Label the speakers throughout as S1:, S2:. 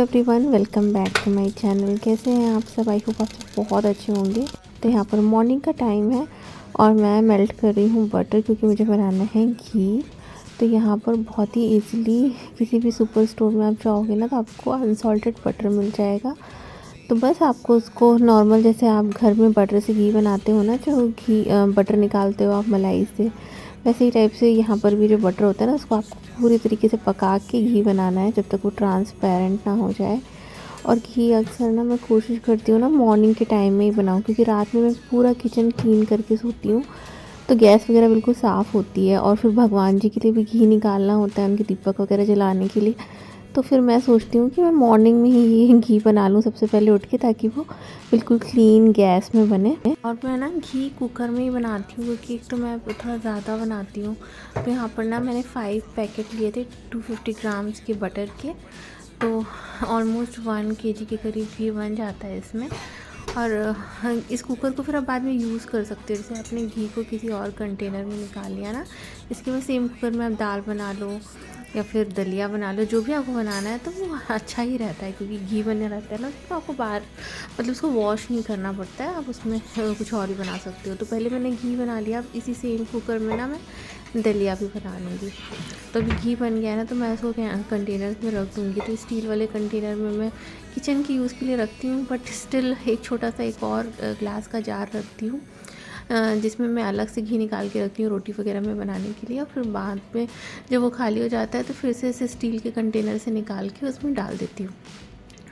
S1: Everyone, welcome back to my channel. कैसे हैं आप सब? आई होप आप सब बहुत अच्छे होंगे। तो यहाँ पर मॉर्निंग का टाइम है और मैं मेल्ट कर रही हूँ बटर, क्योंकि मुझे बनाना है घी। तो यहाँ पर बहुत ही इजीली किसी भी सुपर स्टोर में आप जाओगे ना तो आपको अनसॉल्टेड बटर मिल जाएगा। तो बस आपको उसको नॉर्मल, जैसे आप घर में बटर से घी बनाते हो ना, जो घी बटर निकालते हो आप मलाई से, वैसे ही टाइप से यहाँ पर भी जो बटर होता है ना, उसको आपको पूरी तरीके से पका के घी बनाना है जब तक वो ट्रांसपेरेंट ना हो जाए। और घी अक्सर ना मैं कोशिश करती हूँ ना मॉर्निंग के टाइम में ही बनाऊँ, क्योंकि रात में मैं पूरा किचन क्लीन करके सोती हूँ तो गैस वगैरह बिल्कुल साफ़ होती है। और फिर भगवान जी के लिए भी घी निकालना होता है, उनके दीपक वगैरह जलाने के लिए। तो फिर मैं सोचती हूँ कि मैं मॉर्निंग में ही ये घी बना लूँ सबसे पहले उठ के, ताकि वो बिल्कुल क्लीन गैस में बने। और मैं ना घी कुकर में ही बनाती हूँ, क्योंकि एक तो मैं थोड़ा ज़्यादा बनाती हूँ। तो यहाँ पर ना मैंने 5 पैकेट लिए थे 250 ग्राम्स के बटर के। तो ऑलमोस्ट 1 केजी के करीब घी बन जाता है इसमें। और इस कुकर को फिर आप बाद में यूज़ कर सकते हो। जैसे आपने घी को किसी और कंटेनर में निकाल लिया ना, इसके बाद सेम कुकर में आप दाल बना लो या फिर दलिया बना लो, जो भी आपको बनाना है, तो वो अच्छा ही रहता है, क्योंकि घी बने रहता है ना, तो आपको बाहर मतलब उसको वॉश नहीं करना पड़ता है। आप उसमें कुछ और ही बना सकते हो। तो पहले मैंने घी बना लिया, अब इसी सेम कुकर में ना मैं दलिया भी बना लूँगी। तो अभी घी बन गया है ना, तो मैं इसको कंटेनर में रख दूँगी। तो स्टील वाले कंटेनर में मैं किचन के यूज़ के लिए रखती हूँ, बट स्टिल एक छोटा सा एक और ग्लास का जार रखती हूँ, जिसमें मैं अलग से घी निकाल के रखती हूँ रोटी वगैरह में बनाने के लिए। और फिर बाद में जब वो खाली हो जाता है तो फिर से इसे स्टील के कंटेनर से निकाल के उसमें डाल देती हूँ।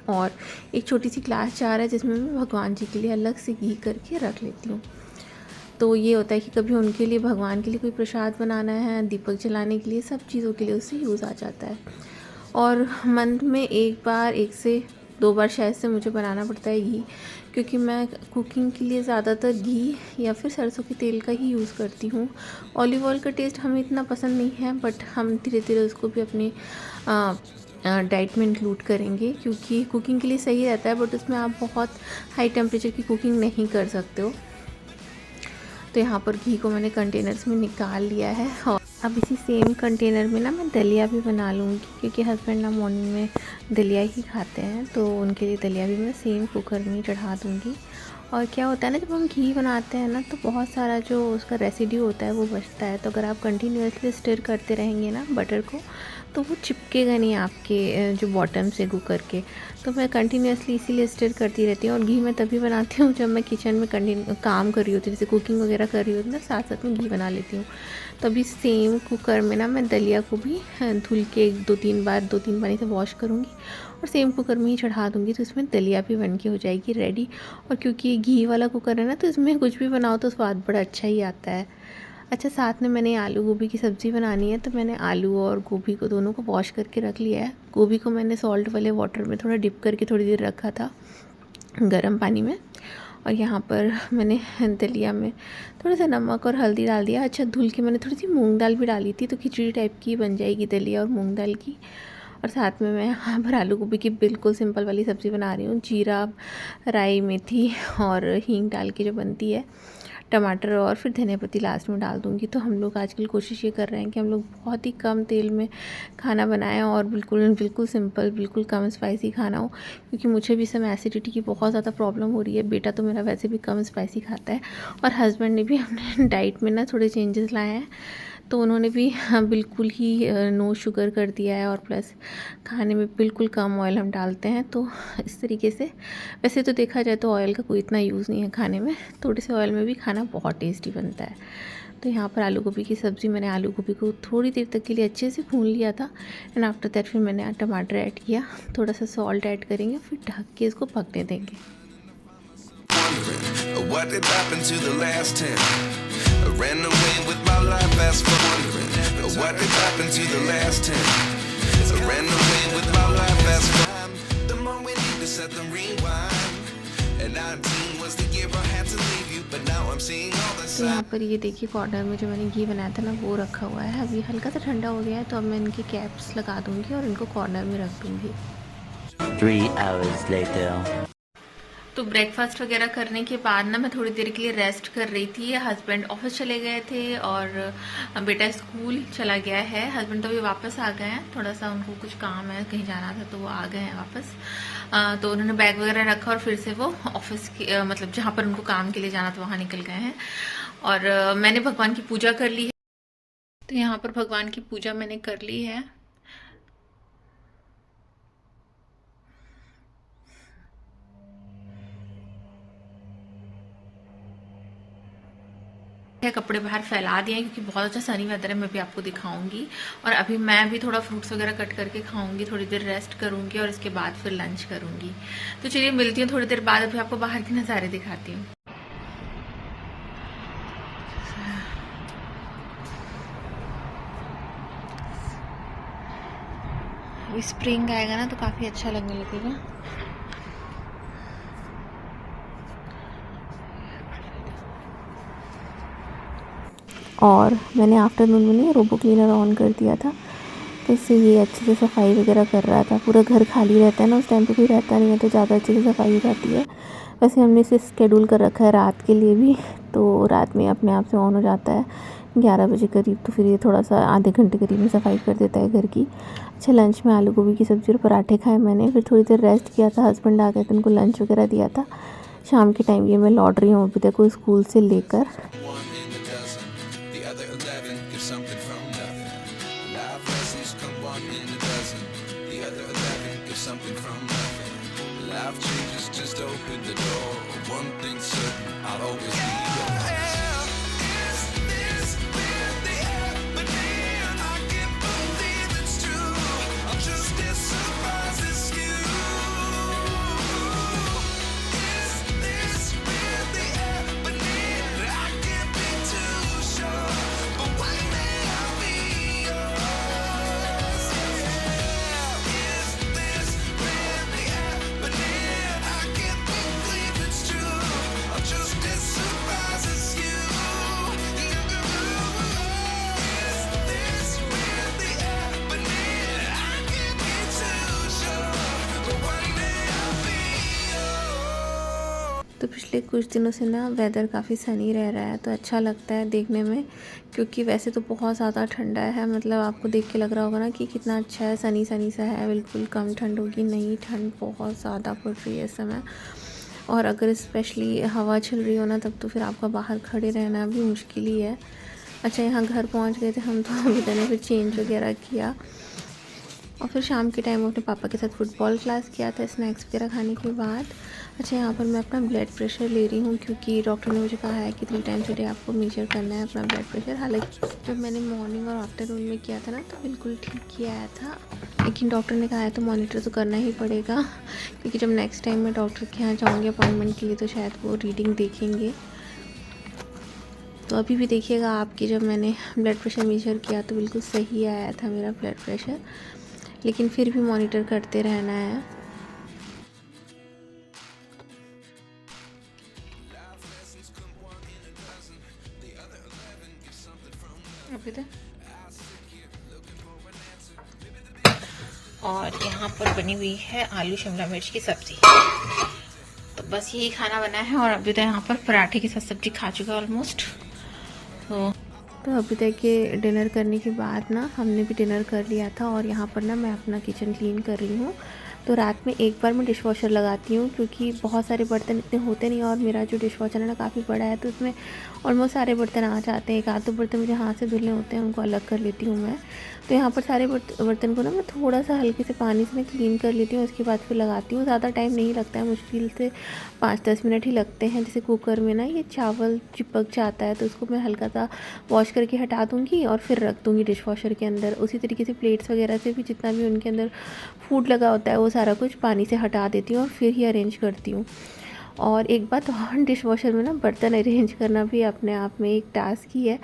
S1: और एक छोटी सी ग्लास जार है जिसमें मैं भगवान जी के लिए अलग से घी करके रख लेती हूँ। तो ये होता है कि कभी उनके लिए, भगवान के लिए कोई प्रसाद बनाना है, दीपक जलाने के लिए, सब चीज़ों के लिए उससे यूज़ आ जाता है। और मंथ में एक बार, 1 से 2 बार शायद से मुझे बनाना पड़ता है घी, क्योंकि मैं कुकिंग के लिए ज़्यादातर घी या फिर सरसों के तेल का ही यूज़ करती हूँ। ऑलिव ऑयल का टेस्ट हमें इतना पसंद नहीं है, बट हम धीरे धीरे उसको भी अपनी डाइट में इंक्लूड करेंगे, क्योंकि कुकिंग के लिए सही रहता है, बट उसमें आप बहुत हाई टेम्परेचर की कुकिंग नहीं कर सकते हो। तो यहाँ पर घी को मैंने कंटेनर्स में निकाल लिया है। और अब इसी सेम कंटेनर में ना मैं दलिया भी बना लूँगी, क्योंकि हस्बैंड ना मॉर्निंग में दलिया ही खाते हैं, तो उनके लिए दलिया भी मैं सेम कुकर में ही चढ़ा दूँगी। और क्या होता है ना, जब हम घी बनाते हैं ना, तो बहुत सारा जो उसका रेसिड्यू होता है वो बचता है। तो अगर आप कंटिन्यूसली स्टिर करते रहेंगे ना बटर को, तो वो चिपकेगा नहीं आपके जो बॉटम से कुकर के। तो मैं कंटिन्यूसली इसीलिए स्टिर करती रहती हूँ। और घी मैं तभी बनाती हूँ जब मैं किचन में काम कर रही होती हूँ, जैसे कुकिंग वगैरह कर रही होती हूँ ना, साथ साथ में घी बना लेती हूँ। तो अभी सेम कुकर में ना मैं दलिया को भी धुल के 2-3 बार 2-3 पानी से वॉश करूँगी और सेम कुकर में ही चढ़ा दूँगी। तो इसमें दलिया भी बन के हो जाएगी रेडी। और क्योंकि ये घी वाला कुकर है ना, तो इसमें कुछ भी बनाओ तो स्वाद बड़ा अच्छा ही आता है। अच्छा, साथ में मैंने आलू गोभी की सब्ज़ी बनानी है, तो मैंने आलू और गोभी को दोनों को वॉश करके रख लिया है। गोभी को मैंने सॉल्ट वाले वाटर में थोड़ा डिप करके थोड़ी देर रखा था गर्म पानी में। और यहाँ पर मैंने दलिया में थोड़ा सा नमक और हल्दी डाल दिया। अच्छा, धुल के मैंने थोड़ी सी मूंग दाल भी डाली थी, तो खिचड़ी टाइप की बन जाएगी दलिया और मूंग दाल की। और साथ में मैं यहाँ पर आलू गोभी की बिल्कुल सिंपल वाली सब्ज़ी बना रही हूँ, जीरा, राई, मेथी और हींग डाल के जो बनती है, टमाटर और फिर धनिया पत्ती लास्ट में डाल दूँगी। तो हम लोग आजकल कोशिश ये कर रहे हैं कि हम लोग बहुत ही कम तेल में खाना बनाएं और बिल्कुल सिंपल, बिल्कुल कम स्पाइसी खाना हो, क्योंकि मुझे भी समय एसिडिटी की बहुत ज़्यादा प्रॉब्लम हो रही है। बेटा तो मेरा वैसे भी कम स्पाइसी खाता है, और हस्बैंड ने भी अपने डाइट में ना थोड़े चेंजेस लाए हैं। तो उन्होंने भी बिल्कुल ही नो शुगर कर दिया है, और प्लस खाने में बिल्कुल कम ऑयल हम डालते हैं। तो इस तरीके से, वैसे तो देखा जाए तो ऑयल का कोई इतना यूज़ नहीं है खाने में, थोड़े से ऑयल में भी खाना बहुत टेस्टी बनता है। तो यहाँ पर आलू गोभी की सब्ज़ी, मैंने आलू गोभी को थोड़ी देर तक के लिए अच्छे से भून लिया था। एंड आफ्टर दैट फिर मैंने टमाटर ऐड किया, थोड़ा सा सॉल्ट ऐड करेंगे, फिर ढक के इसको पकने देंगे। What did happen to the last 10? I ran away with my life, fast forward. What did happen to the last 10? I ran away with my life, fast forward. The more we need to set them rewind. And 19 was the year I had to leave you, but now I'm seeing all the signs. तो यहाँ पर ये देखिए, corner में जो मैंने घी बनाया था ना, वो रखा हुआ है। अभी हल्का सा ठंडा हो गया है, तो अब मैं इनके कैप्स लगा दूँगी और इनको कॉर्नर में रख दूँगी।
S2: 3 hours later.
S1: तो ब्रेकफास्ट वगैरह करने के बाद ना मैं थोड़ी देर के लिए रेस्ट कर रही थी। हस्बैंड ऑफिस चले गए थे और बेटा स्कूल चला गया है। हस्बैंड तो अभी वापस आ गए हैं, थोड़ा सा उनको कुछ काम है, कहीं जाना था तो वो आ गए हैं वापस। तो उन्होंने बैग वगैरह रखा और फिर से वो ऑफिस के मतलब जहाँ पर उनको काम के लिए जाना था वहाँ निकल गए हैं। और मैंने भगवान की पूजा कर ली है। तो यहाँ पर भगवान की पूजा मैंने कर ली है। कपड़े बाहर फैला दिए हैं क्योंकि बहुत अच्छा सनी वेदर है, मैं भी आपको दिखाऊंगी। और अभी मैं भी थोड़ा फ्रूट्स वगैरह कट करके खाऊंगी, थोड़ी देर रेस्ट करूंगी और इसके बाद फिर लंच करूंगी। तो चलिए मिलती हूँ थोड़ी देर बाद, अभी आपको बाहर के नज़ारे दिखाती हूँ। स्प्रिंग आएगा ना तो काफ़ी अच्छा लगने लगेगा। और मैंने आफ्टरनून में नहीं रोबो क्लीनर ऑन कर दिया था, तो इससे ये अच्छे से सफाई वगैरह कर रहा था। पूरा घर खाली रहता है ना उस टाइम पे, कोई रहता नहीं है तो ज़्यादा अच्छे से सफाई हो जाती है। वैसे हमने इसे शेड्यूल कर रखा है रात के लिए भी, तो रात में अपने आप से ऑन हो जाता है 11 बजे करीब। तो फिर ये थोड़ा सा आधे घंटे करीब में सफाई कर देता है घर की। अच्छा, लंच में आलू गोभी की सब्ज़ी और पराठे खाए मैंने। फिर थोड़ी देर रेस्ट किया था, हस्बैंड आ गए थे, उनको लंच वगैरह दिया था। शाम के टाइम ये मैं लौट रही हूँ अभी तक को स्कूल से लेकर। तो पिछले कुछ दिनों से ना वेदर काफ़ी सनी रह रहा है, तो अच्छा लगता है देखने में। क्योंकि वैसे तो बहुत ज़्यादा ठंडा है, मतलब आपको देख के लग रहा होगा ना कि कितना अच्छा है, सनी सनी सा है, बिल्कुल कम ठंड होगी नहीं, ठंड बहुत ज़्यादा पड़ रही है इस समय। और अगर स्पेशली हवा चल रही हो ना तब तो फिर आपका बाहर खड़े रहना भी मुश्किल ही है। अच्छा, यहाँ घर पहुँच गए थे हम, तो अभी मैंने फिर चेंज वगैरह किया और फिर शाम के टाइम अपने पापा के साथ फुटबॉल क्लास किया था स्नैक्स वगैरह खाने के बाद। अच्छा, यहाँ पर मैं अपना ब्लड प्रेशर ले रही हूँ क्योंकि डॉक्टर ने मुझे कहा है कि 3 टाइम्स अ डे आपको मेजर करना है अपना ब्लड प्रेशर। हालांकि जब मैंने मॉर्निंग और आफ्टरनून में किया था ना तो बिल्कुल ठीक ही आया था, लेकिन डॉक्टर ने कहा है तो मॉनिटर तो करना ही पड़ेगा क्योंकि जब नेक्स्ट टाइम मैं डॉक्टर के यहाँ जाऊँगी अपॉइंटमेंट के लिए तो शायद वो रीडिंग देखेंगे। तो अभी भी देखिएगा आपकी, जब मैंने ब्लड प्रेशर मेजर किया तो बिल्कुल सही आया था मेरा ब्लड प्रेशर, लेकिन फिर भी मॉनिटर करते रहना है। और यहाँ पर बनी हुई है आलू शिमला मिर्च की सब्ज़ी। तो बस यही खाना बना है और अभी तो यहाँ पर पराठे के साथ सब्ज़ी खा चुका ऑलमोस्ट। तो अभी तक के डिनर करने के बाद ना हमने भी डिनर कर लिया था और यहाँ पर ना मैं अपना किचन क्लीन कर रही हूँ। तो रात में एक बार मैं डिश वॉशर लगाती हूँ क्योंकि बहुत सारे बर्तन इतने होते नहीं, और मेरा जो डिश वॉशर है ना काफ़ी बड़ा है तो उसमें ऑलमोस्ट सारे बर्तन आ जाते हैं। एक आध दो बर्तन मुझे हाथ से धुलने होते हैं, उनको अलग कर लेती हूँ मैं। तो यहाँ पर सारे बर्तन को ना मैं थोड़ा सा हल्के से पानी से मैं क्लीन कर लेती हूँ, उसके बाद फिर लगाती हूँ। ज़्यादा टाइम नहीं लगता है, मुश्किल से 5-10 मिनट ही लगते हैं। जैसे कुकर में ना ये चावल चिपक जाता है तो उसको मैं हल्का सा वॉश करके हटा दूँगी और फिर रख दूँगी डिश वॉशर के अंदर। उसी तरीके से प्लेट्स वगैरह से भी जितना भी उनके अंदर फूड लगा होता है वो सारा कुछ पानी से हटा देती हूँ और फिर ही अरेंज करती हूँ। और एक बात और, डिश वॉशर में ना बर्तन अरेंज करना भी अपने आप में एक टास्क ही है,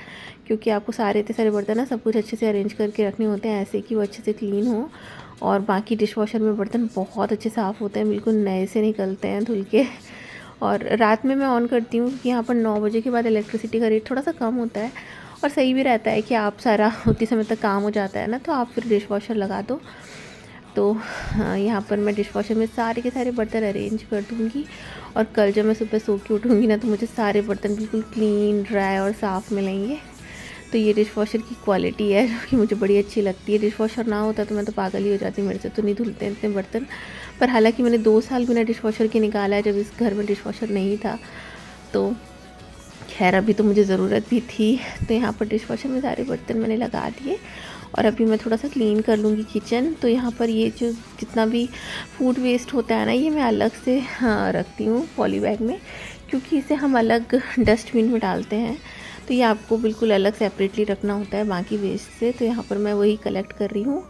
S1: क्योंकि आपको सारे इतने सारे बर्तन ना सब कुछ अच्छे से अरेंज करके रखने होते हैं ऐसे कि वो अच्छे से क्लीन हो। और बाकी डिश वॉशर में बर्तन बहुत अच्छे साफ़ होते हैं, बिल्कुल नए से निकलते हैं धुल के। और रात में मैं ऑन करती हूँ क्योंकि यहाँ पर 9 बजे के बाद इलेक्ट्रिसिटी का रेट थोड़ा सा कम होता है और सही भी रहता है कि आप सारा उतनी समय तक काम हो जाता है ना, तो आप फिर डिश वॉशर लगा दो। तो यहाँ पर मैं डिश वॉशर में सारे के सारे बर्तन अरेंज कर दूँगी और कल जब मैं सुबह सो के उठूँगी ना तो मुझे सारे बर्तन बिल्कुल क्लीन, ड्राई और साफ़ मिलेंगे। तो ये डिश वॉशर की क्वालिटी है जो कि मुझे बड़ी अच्छी लगती है। डिश वॉशर ना होता तो मैं तो पागल ही हो जाती, मेरे से तो नहीं धुलते हैं इतने बर्तन। पर हालाँकि मैंने 2 साल बिना डिश वॉशर के निकाला है, जब इस घर में डिश वॉशर नहीं था। तो खैर अभी तो मुझे ज़रूरत भी थी। तो यहाँ पर डिश वॉशर में सारे बर्तन मैंने लगा दिए और अभी मैं थोड़ा सा क्लीन कर लूँगी किचन। तो यहाँ पर ये जो जितना भी फूड वेस्ट होता है ना, ये मैं अलग से रखती हूँ पॉली बैग में, क्योंकि इसे हम अलग डस्टबिन में डालते हैं। तो ये आपको बिल्कुल अलग सेपरेटली रखना होता है बाकी वेस्ट से। तो यहाँ पर मैं वही कलेक्ट कर रही हूँ।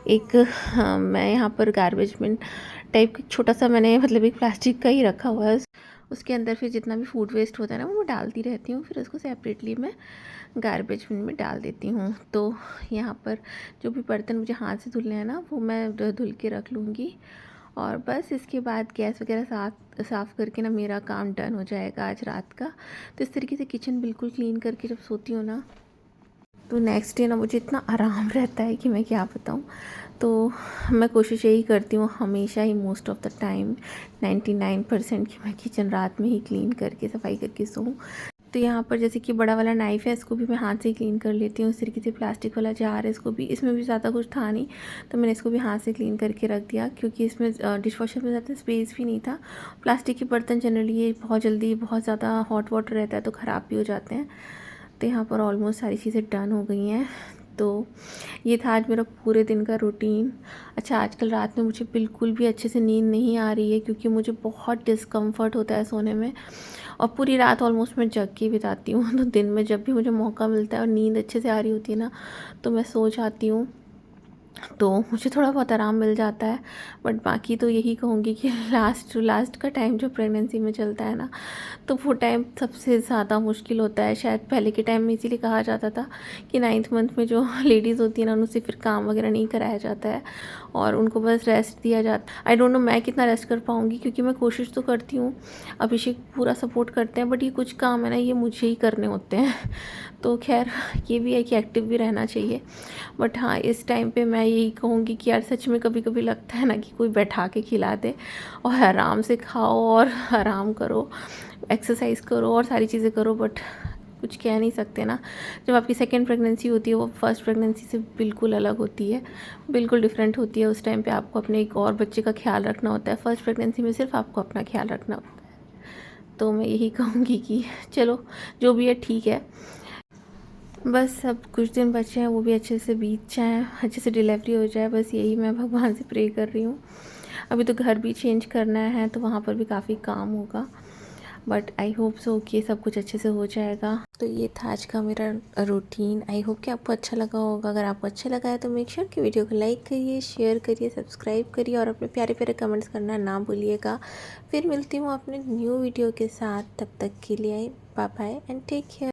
S1: एक मैं यहाँ पर गार्बेज बिन टाइप छोटा सा मैंने मतलब एक प्लास्टिक का ही रखा हुआ है। उसके अंदर फिर जितना भी फूड वेस्ट होता है ना, वो मैं डालती रहती हूँ। फिर उसको सेपरेटली मैं गार्बेज बिन में डाल देती हूँ। तो यहाँ पर जो भी बर्तन मुझे हाथ से धुलने हैं ना, वो मैं धुल के रख लूँगी। और बस इसके बाद गैस वगैरह साफ़ करके ना मेरा काम डन हो जाएगा आज रात का। तो इस तरीके से किचन बिल्कुल क्लीन करके जब सोती हूँ ना, तो नेक्स्ट डे ना मुझे इतना आराम रहता है कि मैं क्या बताऊँ। तो मैं कोशिश यही करती हूँ हमेशा ही, मोस्ट ऑफ़ द टाइम 99% कि मैं किचन रात में ही क्लीन करके सफाई करके सोऊं। तो यहाँ पर जैसे कि बड़ा वाला नाइफ़ है, इसको भी मैं हाथ से ही क्लीन कर लेती हूँ। इस तरीके से प्लास्टिक वाला जार है, इसको भी, इसमें भी ज़्यादा कुछ था नहीं तो मैंने इसको भी हाथ से क्लीन करके रख दिया, क्योंकि इसमें डिश वॉशर में ज़्यादा स्पेस भी नहीं था। प्लास्टिक के बर्तन जनरली ये बहुत जल्दी बहुत ज़्यादा हॉट वाटर रहता है तो ख़राब भी हो जाते हैं। तो यहाँ पर ऑलमोस्ट सारी चीज़ें डन हो गई हैं। तो ये था आज मेरा पूरे दिन का रूटीन। अच्छा, आजकल रात में मुझे बिल्कुल भी अच्छे से नींद नहीं आ रही है, क्योंकि मुझे बहुत डिस्कम्फ़र्ट होता है सोने में और पूरी रात ऑलमोस्ट मैं जग के बिताती हूँ। तो दिन में जब भी मुझे मौका मिलता है और नींद अच्छे से आ रही होती है ना, तो मैं सो जाती हूँ। तो मुझे थोड़ा बहुत आराम मिल जाता है। बट बाकी तो यही कहूँगी कि लास्ट का टाइम जो प्रेगनेंसी में चलता है ना, तो वो टाइम सबसे ज़्यादा मुश्किल होता है। शायद पहले के टाइम में इसीलिए कहा जाता था कि 9th मंथ में जो लेडीज़ होती है ना, उनसे फिर काम वगैरह नहीं कराया जाता है और उनको बस रेस्ट दिया जाता है। आई डोंट नो मैं कितना रेस्ट कर पाऊँगी, क्योंकि मैं कोशिश तो करती हूँ, अभिषेक पूरा सपोर्ट करते हैं, बट ये कुछ काम है ना, ये मुझे ही करने होते हैं। तो खैर ये भी है कि एक्टिव भी रहना चाहिए। बट हाँ, इस टाइम पे मैं यही कहूँगी कि यार सच में कभी कभी लगता है ना कि कोई बैठा के खिला दे और आराम से खाओ और आराम करो, एक्सरसाइज करो और सारी चीज़ें करो। बट कुछ कह नहीं सकते ना, जब आपकी सेकेंड प्रेगनेंसी होती है वो फर्स्ट प्रेगनेंसी से बिल्कुल अलग होती है, बिल्कुल डिफरेंट होती है। उस टाइम पे आपको अपने एक और बच्चे का ख्याल रखना होता है, फर्स्ट प्रेगनेंसी में सिर्फ आपको अपना ख्याल रखना होता है। तो मैं यही कहूँगी कि चलो जो भी है ठीक है, बस अब कुछ दिन बचे हैं, वो भी अच्छे से बीत जाएँ, अच्छे से डिलीवरी हो जाए, बस यही मैं भगवान से प्रे कर रही हूँ। अभी तो घर भी चेंज करना है तो वहाँ पर भी काफ़ी काम होगा, बट आई होप सो कि ये सब कुछ अच्छे से हो जाएगा। तो ये था आज का मेरा रूटीन। आई होप कि आपको अच्छा लगा होगा। अगर आपको अच्छा लगा है तो मेक श्योर कि वीडियो को लाइक करिए, शेयर करिए, सब्सक्राइब करिए और अपने प्यारे प्यारे कमेंट्स करना ना भूलिएगा। फिर मिलती हूँ अपने न्यू वीडियो के साथ, तब तक के लिए bye bye and take care.